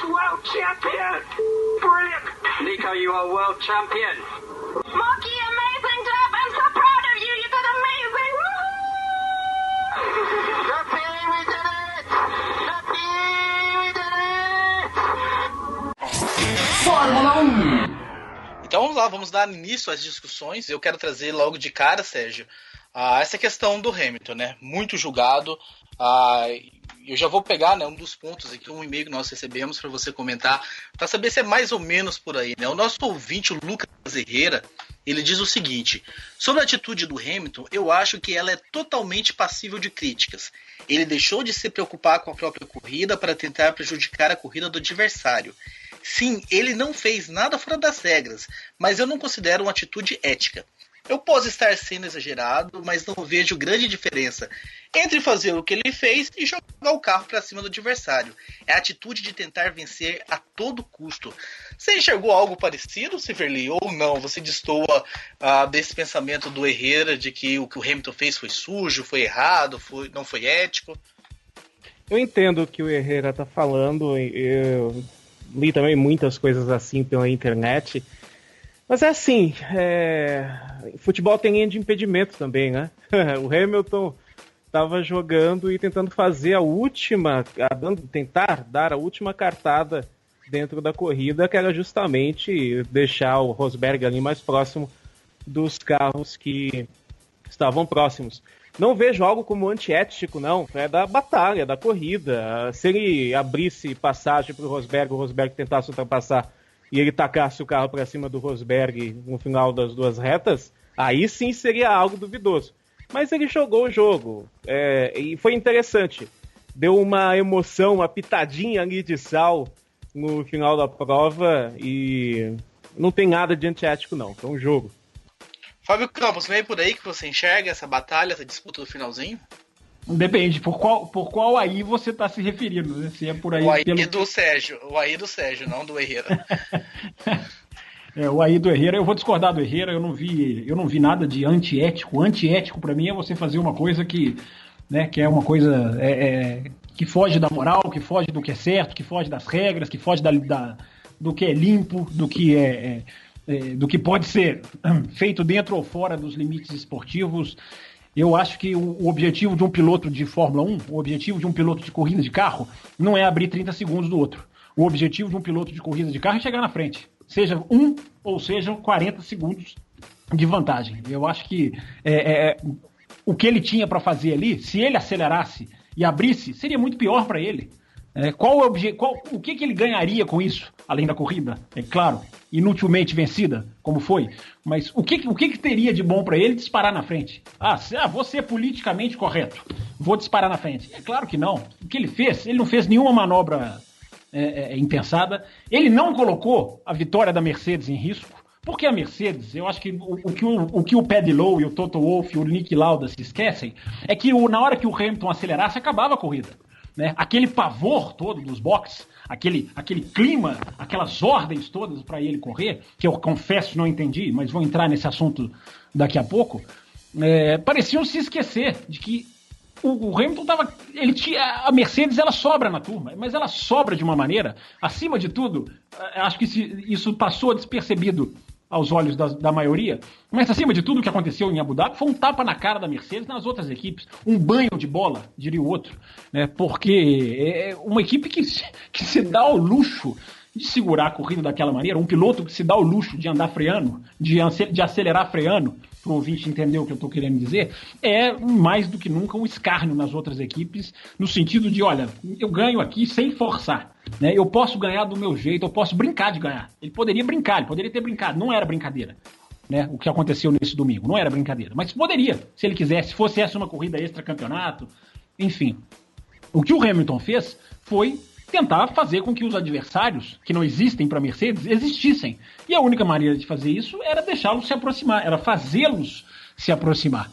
World champion! Brilliant! Nico, you are world champion. Marky, amazing job! I'm so proud of you! You did amazing! Woohoo! Duffy, we did it! Duffy, we did it! Fórmula 1! Então vamos lá, vamos dar início às discussões. Eu quero trazer logo de cara, Sérgio, essa questão do Hamilton, né? Muito julgado. Eu já vou pegar, né, um dos pontos aqui, um e-mail que nós recebemos para você comentar, para saber se é mais ou menos por aí, né? O nosso ouvinte, o Lucas Herrera, ele diz o seguinte: sobre a atitude do Hamilton, eu acho que ela é totalmente passível de críticas. Ele deixou de se preocupar com a própria corrida para tentar prejudicar a corrida do adversário. Sim, ele não fez nada fora das regras, mas eu não considero uma atitude ética. Eu posso estar sendo exagerado, mas não vejo grande diferença entre fazer o que ele fez e jogar o carro para cima do adversário. É a atitude de tentar vencer a todo custo. Você enxergou algo parecido, Siverly, ou não? Você destoa desse pensamento do Herrera de que o Hamilton fez foi sujo, foi errado, não foi ético? Eu entendo o que o Herrera está falando. Eu li também muitas coisas assim pela internet. Mas é assim, futebol tem linha de impedimento também, né? O Hamilton estava jogando e tentando fazer tentar dar a última cartada dentro da corrida, que era justamente deixar o Rosberg ali mais próximo dos carros que estavam próximos. Não vejo algo como antiético, não. É da batalha, da corrida. Se ele abrisse passagem para o Rosberg tentasse ultrapassar e ele tacasse o carro para cima do Rosberg no final das duas retas, aí sim seria algo duvidoso. Mas ele jogou o jogo, e foi interessante. Deu uma emoção, uma pitadinha ali de sal no final da prova, e não tem nada de antiético não, foi um jogo. Fábio Campos, vem por aí que você enxerga essa batalha, essa disputa do finalzinho? Depende, por qual aí você está se referindo, né? Se é por aí o aí do Sérgio, não do Herrera. O aí do Herrera, eu vou discordar do Herrera, eu não vi nada de antiético. Antiético para mim é você fazer uma coisa que é uma coisa que foge da moral, que foge do que é certo, que foge das regras, que foge do que é limpo, do que pode ser feito dentro ou fora dos limites esportivos. Eu acho que o objetivo de um piloto de Fórmula 1, o objetivo de um piloto de corrida de carro, não é abrir 30 segundos do outro. O objetivo de um piloto de corrida de carro é chegar na frente. Seja 1 ou sejam 40 segundos de vantagem. Eu acho que o que ele tinha para fazer ali, se ele acelerasse e abrisse, seria muito pior para ele. O que ele ganharia com isso, além da corrida? É claro, inutilmente vencida, como foi. Mas o que teria de bom para ele disparar na frente? Vou ser politicamente correto, vou disparar na frente. É claro que não. O que ele fez? Ele não fez nenhuma manobra impensada. Ele não colocou a vitória da Mercedes em risco. Porque a Mercedes, eu acho que o que o Paddy Lowe e o Toto Wolff e o Niki Lauda se esquecem é que na hora que o Hamilton acelerasse, acabava a corrida. Né? Aquele pavor todo dos boxes, aquele clima, aquelas ordens todas para ele correr, que eu confesso não entendi, mas vou entrar nesse assunto daqui a pouco, pareciam se esquecer de que o Hamilton a Mercedes ela sobra na turma, mas ela sobra de uma maneira, acima de tudo, acho que isso passou despercebido aos olhos da maioria, mas acima de tudo o que aconteceu em Abu Dhabi foi um tapa na cara da Mercedes nas outras equipes, um banho de bola, diria o outro, né? Porque é uma equipe que se dá ao luxo de segurar a corrida daquela maneira, um piloto que se dá ao luxo de andar freando, de acelerar freando, para o ouvinte entender o que eu estou querendo dizer, é mais do que nunca um escárnio nas outras equipes, no sentido de, olha, eu ganho aqui sem forçar, né? Eu posso ganhar do meu jeito, eu posso brincar de ganhar. Ele poderia brincar, ele poderia ter brincado, não era brincadeira, né? O que aconteceu nesse domingo, não era brincadeira, mas poderia, se ele quisesse, se fosse essa uma corrida extra-campeonato, enfim. O que o Hamilton fez foi tentar fazer com que os adversários, que não existem para a Mercedes, existissem. E a única maneira de fazer isso era deixá-los se aproximar, era fazê-los se aproximar.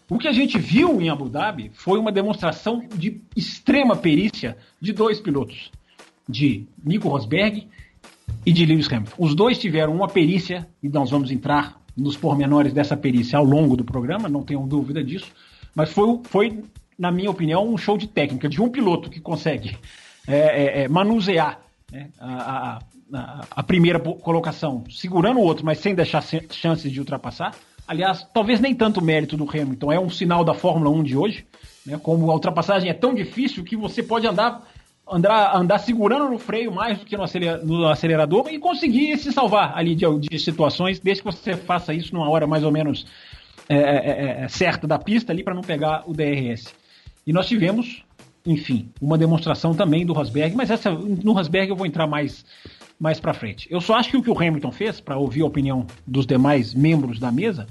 O que a gente viu em Abu Dhabi foi uma demonstração de extrema perícia de dois pilotos, de Nico Rosberg e de Lewis Hamilton. Os dois tiveram uma perícia, e nós vamos entrar nos pormenores dessa perícia ao longo do programa, não tenham dúvida disso, mas foi, na minha opinião, um show de técnica de um piloto que consegue manusear, né, a primeira colocação, segurando o outro, mas sem deixar chances de ultrapassar. Aliás, talvez nem tanto mérito do Hamilton, é um sinal da Fórmula 1 de hoje, né, como a ultrapassagem é tão difícil que você pode andar segurando no freio mais do que no acelerador e conseguir se salvar ali de situações, desde que você faça isso numa hora mais ou menos certa da pista ali para não pegar o DRS. E nós tivemos, enfim, uma demonstração também do Rosberg, mas no Rosberg eu vou entrar mais para frente. Eu só acho que o que o Hamilton fez, para ouvir a opinião dos demais membros da mesa,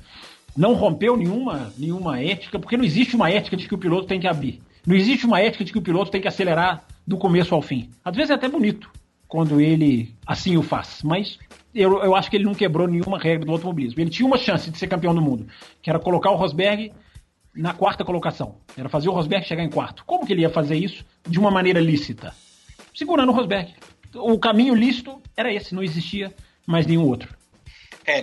não rompeu nenhuma ética, porque não existe uma ética de que o piloto tem que abrir. Não existe uma ética de que o piloto tem que acelerar do começo ao fim. Às vezes é até bonito quando ele assim o faz, mas eu acho que ele não quebrou nenhuma regra do automobilismo. Ele tinha uma chance de ser campeão do mundo, que era colocar o Rosberg na quarta colocação. Era fazer o Rosberg chegar em quarto. Como que ele ia fazer isso de uma maneira lícita? Segurando o Rosberg. O caminho lícito era esse, não existia mais nenhum outro.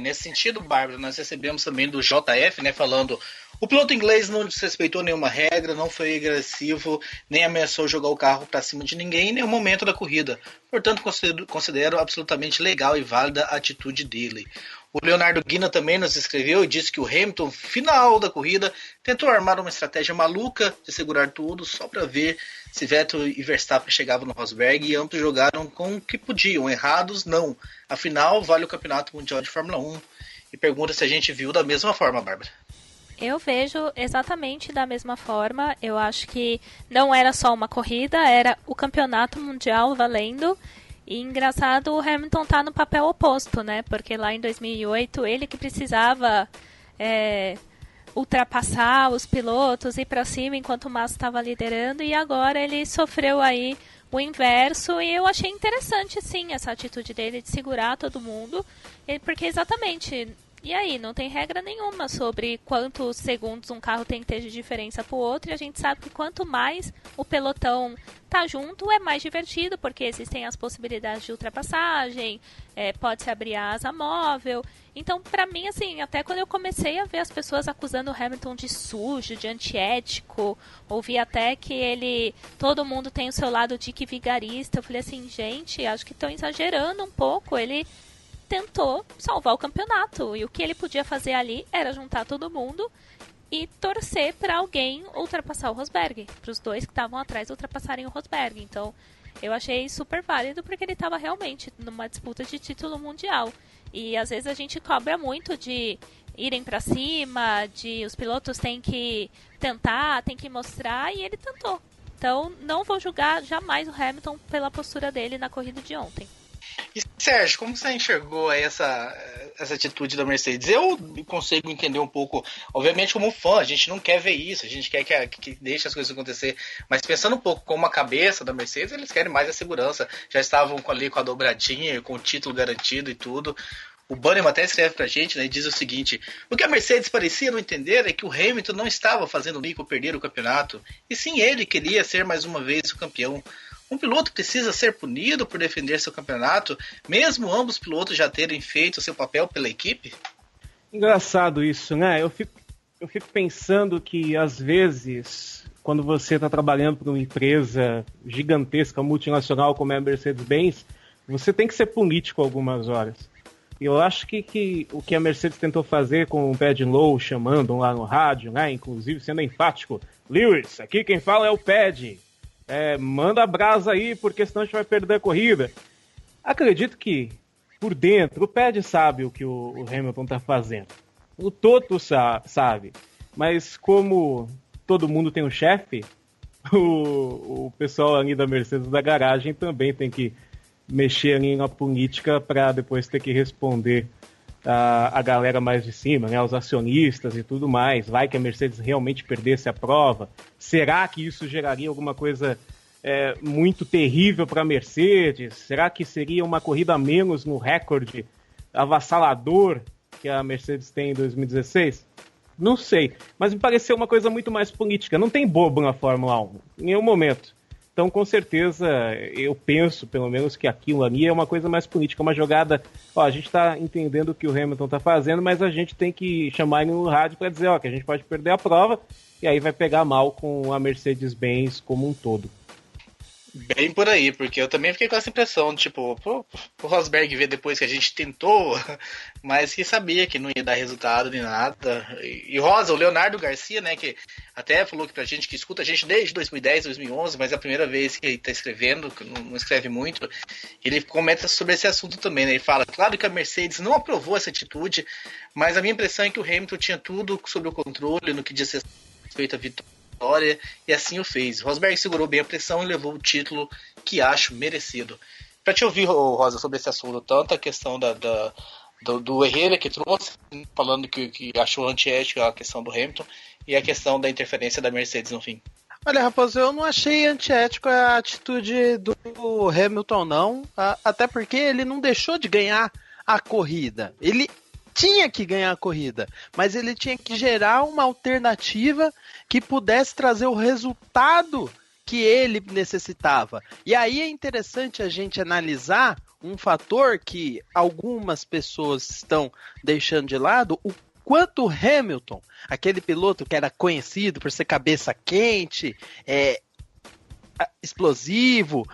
Nesse sentido, Bárbara, nós recebemos também do JF, né, falando: o piloto inglês não desrespeitou nenhuma regra, não foi agressivo, nem ameaçou jogar o carro para cima de ninguém em nenhum momento da corrida. Portanto, considero absolutamente legal e válida a atitude dele. O Leonardo Guina também nos escreveu e disse que o Hamilton, final da corrida, tentou armar uma estratégia maluca de segurar tudo só para ver se Vettel e Verstappen chegavam no Rosberg, e ambos jogaram com o que podiam. Errados, não. Afinal, vale o Campeonato Mundial de Fórmula 1. E pergunta se a gente viu da mesma forma, Bárbara. Eu vejo exatamente da mesma forma. Eu acho que não era só uma corrida, era o Campeonato Mundial valendo. E engraçado, o Hamilton tá no papel oposto, né? Porque lá em 2008, ele que precisava ultrapassar os pilotos, ir para cima enquanto o Massa estava liderando, e agora ele sofreu aí o inverso, e eu achei interessante, sim, essa atitude dele de segurar todo mundo, porque exatamente... E aí, não tem regra nenhuma sobre quantos segundos um carro tem que ter de diferença para o outro, e a gente sabe que quanto mais o pelotão tá junto, é mais divertido, porque existem as possibilidades de ultrapassagem, pode-se abrir a asa móvel. Então, para mim, assim, até quando eu comecei a ver as pessoas acusando o Hamilton de sujo, de antiético, ouvi até que todo mundo tem o seu lado dick vigarista, eu falei assim, gente, acho que estão exagerando um pouco, ele tentou salvar o campeonato, e o que ele podia fazer ali era juntar todo mundo e torcer para alguém ultrapassar o Rosberg, para os dois que estavam atrás ultrapassarem o Rosberg. Então eu achei super válido, porque ele estava realmente numa disputa de título mundial, e às vezes a gente cobra muito de irem para cima, de os pilotos têm que tentar, têm que mostrar, e ele tentou. Então não vou julgar jamais o Hamilton pela postura dele na corrida de ontem. E Sérgio, como você enxergou essa atitude da Mercedes? Eu consigo entender um pouco, obviamente como fã, a gente não quer ver isso, a gente quer que deixe as coisas acontecer, mas pensando um pouco como a cabeça da Mercedes, eles querem mais a segurança, já estavam ali com a dobradinha, com o título garantido e tudo. O Bannerman até escreve pra gente, né, e diz o seguinte: o que a Mercedes parecia não entender é que o Hamilton não estava fazendo o Nico perder o campeonato, e sim ele queria ser mais uma vez o campeão. Um piloto precisa ser punido por defender seu campeonato, mesmo ambos pilotos já terem feito seu papel pela equipe? Engraçado isso, né? Eu fico pensando que, às vezes, quando você está trabalhando para uma empresa gigantesca, multinacional como é a Mercedes-Benz, você tem que ser político algumas horas. E eu acho que o que a Mercedes tentou fazer com o Paddy Lowe, chamando lá no rádio, né? Inclusive sendo enfático: Lewis, aqui quem fala é o Paddy. Manda a brasa aí, porque senão a gente vai perder a corrida. Acredito que, por dentro, o Paddy sabe o que o Hamilton tá fazendo. O Toto sabe. Mas como todo mundo tem um chefe, o pessoal ali da Mercedes da garagem também tem que mexer ali na política para depois ter que responder a galera mais de cima, né, os acionistas e tudo mais. Vai que a Mercedes realmente perdesse a prova? Será que isso geraria alguma coisa muito terrível para a Mercedes? Será que seria uma corrida a menos no recorde avassalador que a Mercedes tem em 2016? Não sei, mas me pareceu uma coisa muito mais política. Não tem bobo na Fórmula 1, em nenhum momento. Então, com certeza, eu penso, pelo menos, que aquilo ali é uma coisa mais política, uma jogada. Ó, a gente está entendendo o que o Hamilton está fazendo, mas a gente tem que chamar ele no rádio para dizer, ó, que a gente pode perder a prova, e aí vai pegar mal com a Mercedes-Benz como um todo. Bem por aí, porque eu também fiquei com essa impressão, tipo, o Rosberg ver depois que a gente tentou, mas que sabia que não ia dar resultado nem nada. E Rosa, o Leonardo Garcia, né, que até falou que pra gente que escuta a gente desde 2010, 2011, mas é a primeira vez que ele tá escrevendo, não escreve muito, ele comenta sobre esse assunto também, né, ele fala, claro que a Mercedes não aprovou essa atitude, mas a minha impressão é que o Hamilton tinha tudo sob o controle no que diz respeito à vitória, e assim o fez. Rosberg segurou bem a pressão e levou o título que acho merecido. Para te ouvir, Rosa, sobre esse assunto, tanto a questão do Herrera que trouxe, falando que achou antiético a questão do Hamilton, e a questão da interferência da Mercedes no fim. Olha, Raposo, eu não achei antiético a atitude do Hamilton, não, até porque ele não deixou de ganhar a corrida. Ele tinha que ganhar a corrida, mas ele tinha que gerar uma alternativa que pudesse trazer o resultado que ele necessitava. E aí é interessante a gente analisar um fator que algumas pessoas estão deixando de lado, o quanto o Hamilton, aquele piloto que era conhecido por ser cabeça quente, explosivo,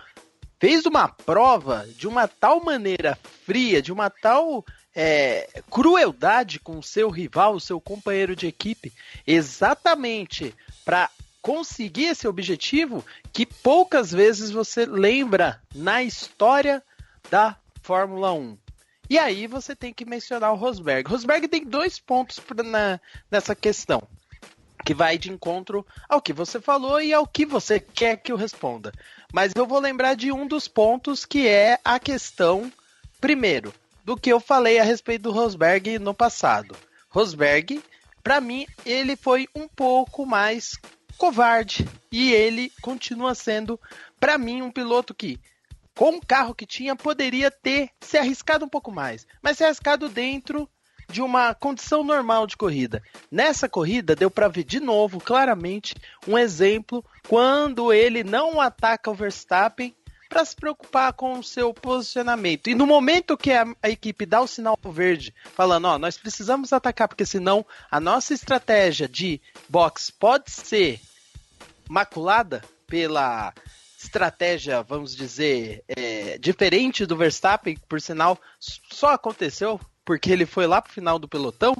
fez uma prova de uma tal maneira fria, de uma tal crueldade com o seu rival, o seu companheiro de equipe, exatamente para conseguir esse objetivo que poucas vezes você lembra na história da Fórmula 1. E aí você tem que mencionar o Rosberg. Rosberg tem 2 pontos nessa questão, que vai de encontro ao que você falou e ao que você quer que eu responda. Mas eu vou lembrar de um dos pontos, que é a questão, primeiro, do que eu falei a respeito do Rosberg no passado. Rosberg, para mim, ele foi um pouco mais covarde. E ele continua sendo, para mim, um piloto que, com o carro que tinha, poderia ter se arriscado um pouco mais. Mas se arriscado dentro de uma condição normal de corrida. Nessa corrida, deu para ver de novo, claramente, um exemplo quando ele não ataca o Verstappen para se preocupar com o seu posicionamento. E no momento que a equipe dá o sinal verde, falando, ó, nós precisamos atacar, porque senão a nossa estratégia de box pode ser maculada pela estratégia, vamos dizer, diferente do Verstappen, por sinal, só aconteceu porque ele foi lá pro final do pelotão,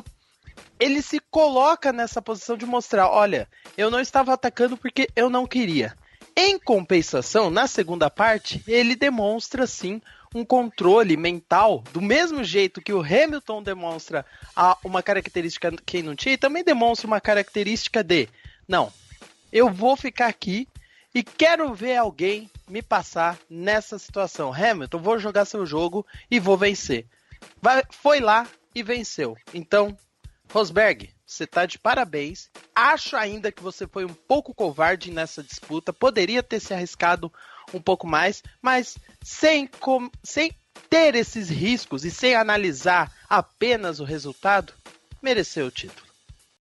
ele se coloca nessa posição de mostrar, olha, eu não estava atacando porque eu não queria. Em compensação, na segunda parte, ele demonstra, sim, um controle mental, do mesmo jeito que o Hamilton demonstra uma característica que ele não tinha, e também demonstra uma característica de, não, eu vou ficar aqui e quero ver alguém me passar nessa situação. Hamilton, vou jogar seu jogo e vou vencer. Foi lá e venceu. Então, Rosberg, você tá de parabéns. Acho ainda que você foi um pouco covarde nessa disputa. Poderia ter se arriscado um pouco mais, mas sem ter esses riscos e sem analisar apenas o resultado, mereceu o título.